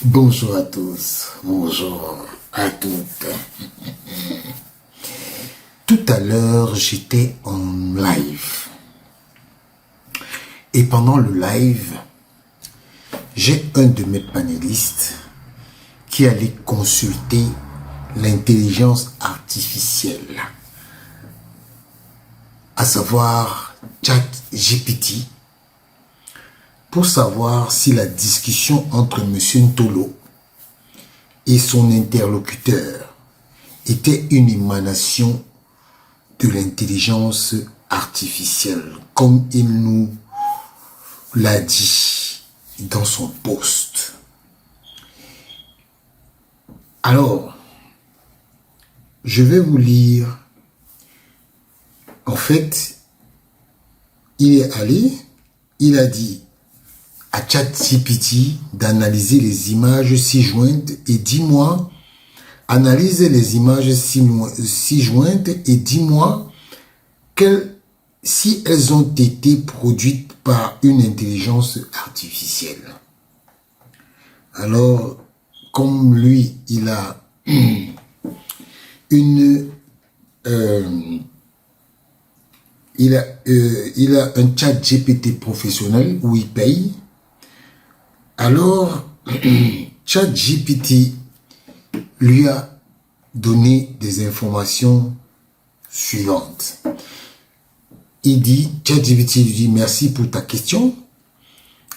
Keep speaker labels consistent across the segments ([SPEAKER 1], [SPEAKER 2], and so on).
[SPEAKER 1] Bonjour à tous, bonjour à toutes. Tout à l'heure, j'étais en live. Et pendant le live, j'ai un de mes panélistes qui allait consulter l'intelligence artificielle, à savoir ChatGPT, pour savoir si la discussion entre M. Ntolo et son interlocuteur était une émanation de l'intelligence artificielle, comme il nous l'a dit dans son post. Alors, je vais vous lire. En fait, il est allé, il a dit à ChatGPT d'analyser les images ci-jointes et dis-moi, analyse les images ci-jointes et dis-moi si elles ont été produites par une intelligence artificielle. Alors, comme lui, il a il a un chat GPT professionnel où il paye. Alors, ChatGPT lui a donné des informations suivantes. Il dit, ChatGPT lui dit merci pour ta question.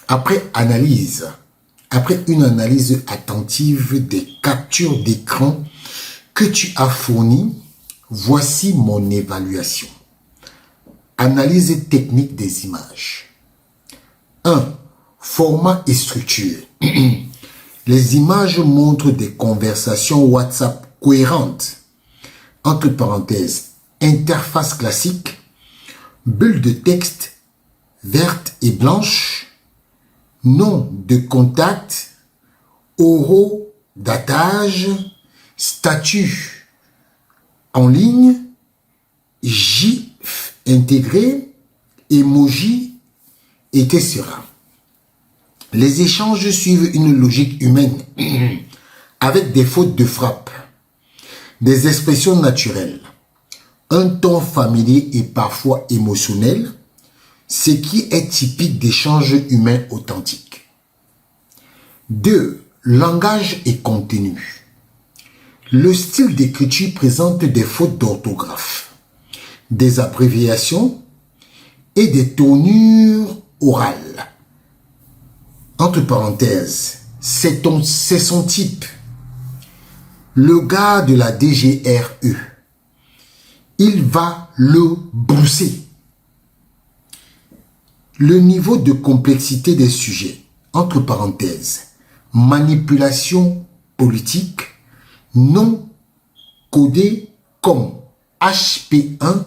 [SPEAKER 1] Après une analyse attentive des captures d'écran que tu as fournies, voici mon évaluation. Analyse technique des images. 1. Format et structure. Les images montrent des conversations WhatsApp cohérentes. Entre parenthèses, interface classique, bulle de texte verte et blanche, nom de contact, horodatage, statut en ligne, GIF intégré, emoji, etc. Les échanges suivent une logique humaine avec des fautes de frappe, des expressions naturelles, un ton familier et parfois émotionnel, ce qui est typique d'échanges humains authentiques. 2. Langage et contenu. Le style d'écriture présente des fautes d'orthographe, des abréviations et des tournures orales. Entre parenthèses, c'est son type. Le gars de la DGRE, il va le brousser. Le niveau de complexité des sujets, entre parenthèses, manipulation politique, non codé comme HP1,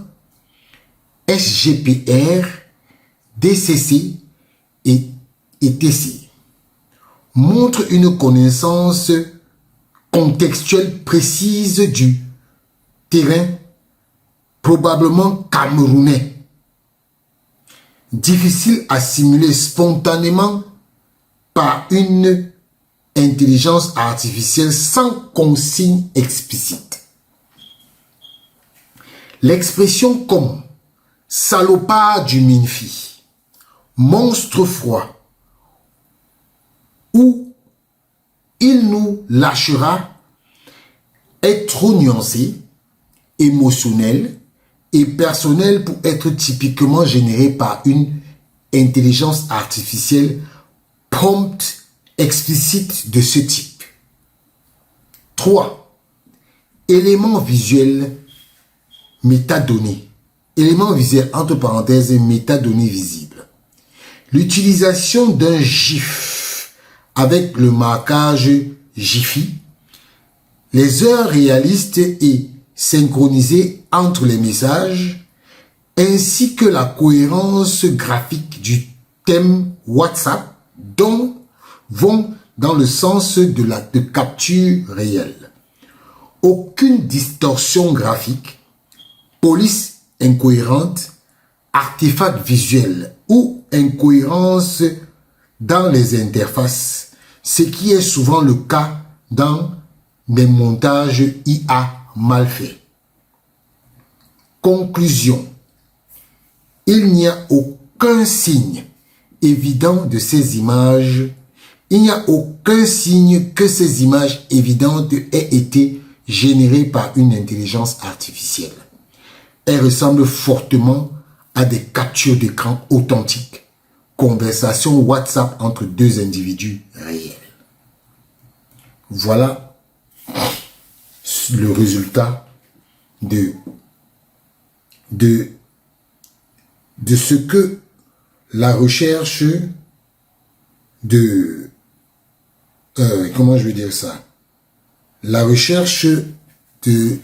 [SPEAKER 1] SGPR, DCC et TC. Montre une connaissance contextuelle précise du terrain, probablement camerounais. Difficile à simuler spontanément par une intelligence artificielle sans consigne explicite. L'expression comme salopard du Minfi, monstre froid, ou il nous lâchera est trop nuancé, émotionnel et personnel pour être typiquement généré par une intelligence artificielle prompte explicite de ce type. 3. Éléments visuels métadonnées. Éléments visuels entre parenthèses métadonnées visibles. L'utilisation d'un GIF avec le marquage Jiffy, les heures réalistes et synchronisées entre les messages, ainsi que la cohérence graphique du thème WhatsApp dont vont dans le sens de capture réelle. Aucune distorsion graphique, police incohérente, artefact visuel ou incohérence dans les interfaces, ce qui est souvent le cas dans des montages IA mal faits. Conclusion. Il n'y a aucun signe évident de ces images. Il n'y a aucun signe que ces images évidentes aient été générées par une intelligence artificielle. Elles ressemblent fortement à des captures d'écran authentiques. Conversation WhatsApp entre deux individus réels. Voilà le résultat de ce que la recherche de... comment je vais dire ça? La recherche de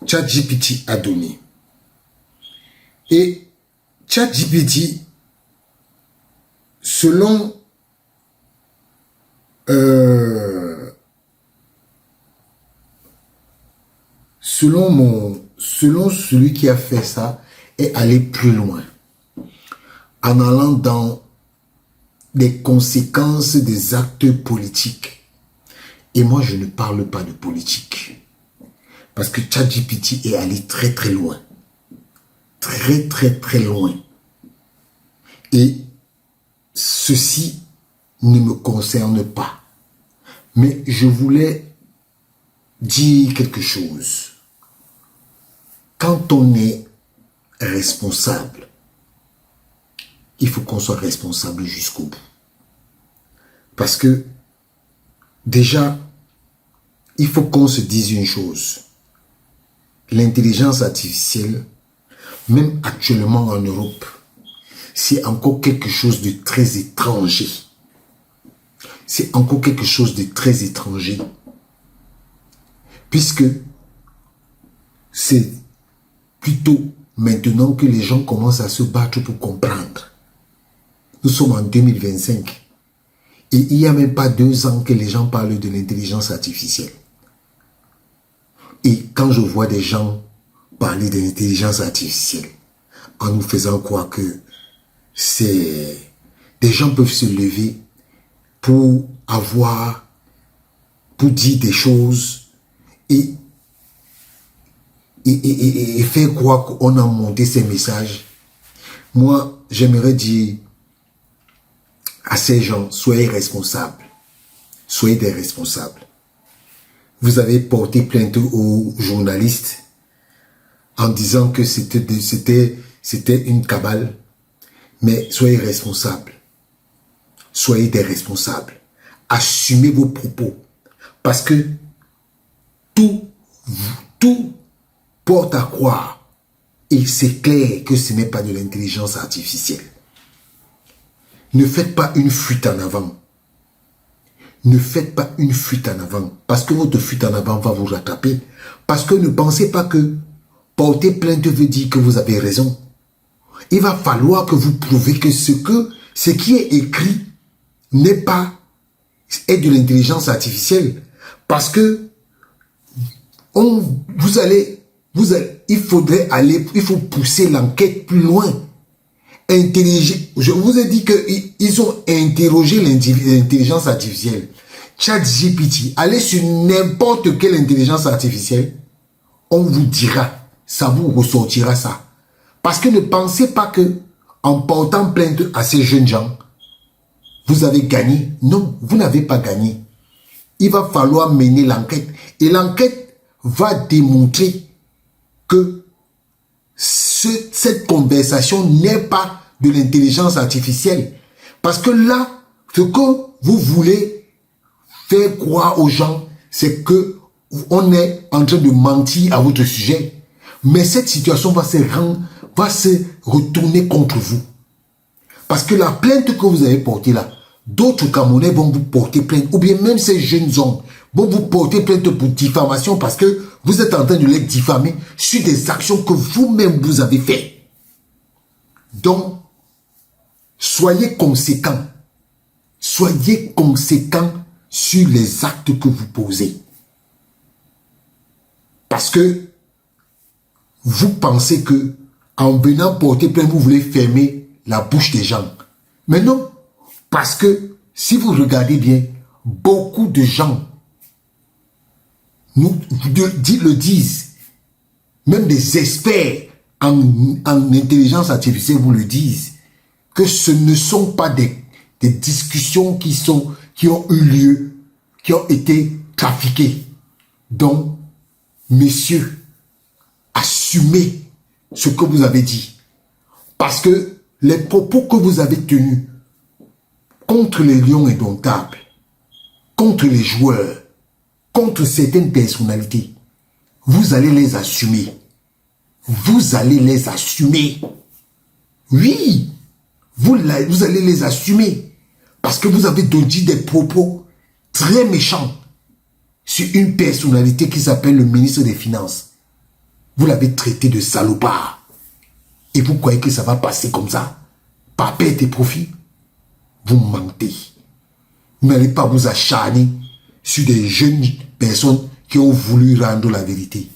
[SPEAKER 1] ChatGPT a donné. Et ChatGPT, selon celui qui a fait ça, est allé plus loin en allant dans les conséquences des actes politiques. Et moi, je ne parle pas de politique. Parce que ChatGPT est allé très très loin. Très très très loin. Et ceci ne me concerne pas. Mais je voulais dire quelque chose. Quand on est responsable, il faut qu'on soit responsable jusqu'au bout. Parce que, déjà, il faut qu'on se dise une chose. L'intelligence artificielle, même actuellement en Europe, c'est encore quelque chose de très étranger. C'est encore quelque chose de très étranger. Puisque c'est plutôt maintenant que les gens commencent à se battre pour comprendre. Nous sommes en 2025. Et il n'y a même pas 2 ans que les gens parlent de l'intelligence artificielle. Et quand je vois des gens parler de l'intelligence artificielle, en nous faisant croire que c'est... Des gens peuvent se lever pour dire des choses et faire croire qu'on a monté ces messages. Moi, j'aimerais dire à ces gens, soyez responsables. Soyez des responsables. Vous avez porté plainte aux journalistes en disant que c'était une cabale. Mais soyez responsables. Soyez des responsables. Assumez vos propos. Parce que tout porte à croire. Et c'est clair que ce n'est pas de l'intelligence artificielle. Ne faites pas une fuite en avant. Ne faites pas une fuite en avant. Parce que votre fuite en avant va vous rattraper. Parce que ne pensez pas que porter plainte veut dire que vous avez raison. Il va falloir que vous prouvez que ce qui est écrit est de l'intelligence artificielle. Parce que il faut pousser l'enquête plus loin. Je vous ai dit qu'ils ont interrogé l'intelligence artificielle. ChatGPT, allez sur n'importe quelle intelligence artificielle, on vous dira, ça vous ressortira ça. Parce que ne pensez pas que en portant plainte à ces jeunes gens, vous avez gagné. Non, vous n'avez pas gagné. Il va falloir mener l'enquête. Et l'enquête va démontrer que cette conversation n'est pas de l'intelligence artificielle. Parce que là, ce que vous voulez faire croire aux gens, c'est que on est en train de mentir à votre sujet. Mais cette situation va se retourner contre vous. Parce que la plainte que vous avez portée là, d'autres Camerounais vont vous porter plainte, ou bien même ces jeunes hommes vont vous porter plainte pour diffamation parce que vous êtes en train de les diffamer sur des actions que vous-même vous avez faites. Donc, soyez conséquents. Soyez conséquents sur les actes que vous posez. Parce que vous pensez que en venant porter plainte, vous voulez fermer la bouche des gens. Mais non, Parce que, si vous regardez bien, beaucoup de gens le disent. Même des experts en intelligence artificielle vous le disent. Que ce ne sont pas des discussions qui ont eu lieu, qui ont été trafiquées. Donc, messieurs, assumez ce que vous avez dit. Parce que les propos que vous avez tenus contre les lions indomptables, contre les joueurs, contre certaines personnalités, vous allez les assumer. Vous allez les assumer. Oui, vous allez les assumer. Parce que vous avez dit des propos très méchants sur une personnalité qui s'appelle le ministre des Finances. Vous l'avez traité de salopard. Et vous croyez que ça va passer comme ça, par perte et profit? Vous mentez. Vous n'allez pas vous acharner sur des jeunes personnes qui ont voulu rendre la vérité.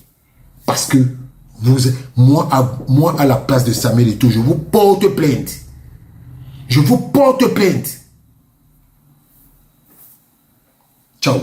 [SPEAKER 1] Parce que moi, à la place de Samuel Eto'o, je vous porte plainte. Je vous porte plainte. Ciao.